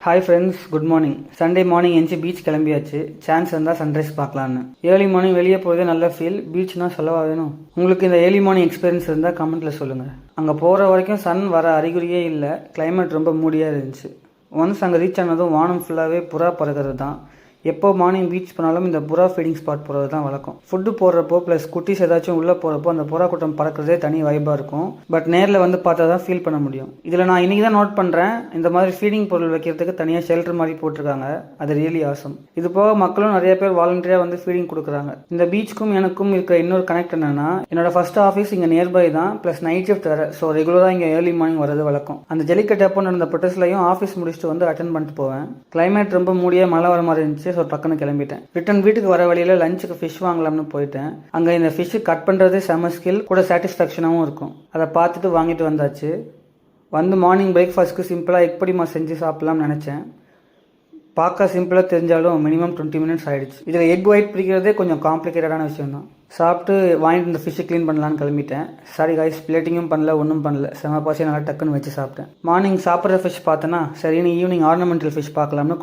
Hi friends, good morning. Sunday morning எஞ்சி beach கிளம்பியாச்சு. Chance இருந்தால் சன்ரைஸ் பார்க்கலான்னு. ஏர்லி மார்னிங் வெளியே போகிறதே நல்ல ஃபீல். பீச்னா சொல்லவா வேணும். உங்களுக்கு இந்த ஏர்லி மார்னிங் எக்ஸ்பீரியன்ஸ் இருந்தால் கமெண்ட்டில் சொல்லுங்கள். அங்கே போகிற வரைக்கும் சன் வர அறிகுறியே இல்லை. கிளைமேட் ரொம்ப மூடியாக இருந்துச்சு. ஒன்ஸ் அங்கே ரீச் ஆனதும் வானம் ஃபுல்லாகவே புறா பறக்கிறது தான். எப்போ மார்னிங் பீச் போனாலும் இந்த புறா ஃபீடிங் ஸ்பாட் போகிறது தான் வழக்கம். ஃபுட்டு போடுறப்போ ப்ளஸ் குட்டிஸ் ஏதாச்சும் உள்ளே போகிறப்போ அந்த புறா கூட்டம் பறக்கிறதே தனி வைபாக இருக்கும். பட் நேரில் வந்து பார்த்தா தான் ஃபீல் பண்ண முடியும். இதில் நான் இன்றைக்கி தான் நோட் பண்ணுறேன், இந்த மாதிரி ஃபீடிங் பொருள் வைக்கிறதுக்கு தனியாக ஷெல்டர் மாதிரி போட்டிருக்காங்க. அது ரியலி ஆசம். இது போக மக்களும் நிறைய பேர் வாலண்டியராக வந்து ஃபீடிங் கொடுக்குறாங்க. இந்த பீச்சுக்கும் எனக்கும் இருக்கிற இன்னொரு கனெக்ட் என்னன்னா, என்னோட ஃபர்ஸ்ட் ஆஃபீஸ் இங்கே நியர்பை தான், ப்ளஸ் நைட் ஷிஃப்ட் வேறு. ஸோ ரெகுலராக இங்கே ஏர்லி மார்னிங் வரது வழக்கம். அந்த ஜல்லிக்கட்டு அப்போ நடந்த ப்ரொட்டஸ்ட்லையும் ஆஃபீஸ் முடிச்சுட்டு வந்து அட்டென்ட் பண்ணிட்டு போவேன். கிளைமேட் ரொம்ப மூடியாக மழை வர மாதிரி இருந்துச்சு. ஸோ டக்குன்னு கிளம்பிட்டேன். ரிட்டன் வீட்டுக்கு வர வழியில் லஞ்சுக்கு ஃபிஷ் வாங்கலாம்னு போயிட்டேன். அங்கே இந்த ஃபிஷ் கட் பண்ணுறதே செம ஸ்கில், கூட சாட்டிஸ்ஃபேக்ஷனாகவும் இருக்கும். அதை பார்த்துட்டு வாங்கிட்டு வந்தாச்சு. வந்து மார்னிங் பிரேக்ஃபாஸ்ட்டுக்கு சிம்பிளாக எக் பொடிமா செஞ்சு சாப்பிட்லாம்னு நினச்சேன். பார்க்க சிம்பிளாக தெரிஞ்சாலும் மினிமம் 20 மினிட்ஸ் ஆகிடுச்சு. இதில் எக் ஒயிட் பிடிக்கிறதே கொஞ்சம் காம்ப்ளிகேட்டடான விஷயம் தான். சாப்பிட்டு வாங்கிட்டு இந்த ஃபிஷ்ஷை க்ளீன் பண்ணலான்னு கிளம்பிட்டேன். சாரி கைஸ், பிளேட்டிங்கும் பண்ணல, ஒன்றும் பண்ணல. செம பாசி நல்லா டக்குன்னு வச்சு சாப்பிட்டேன். மார்னிங் சாப்பிட்ற ஃபிஷ் பார்த்தேன்னா சரின்னு ஈவினிங் ஆர்னமெண்டல் ஃபிஷ் பார்க்கலாம்னு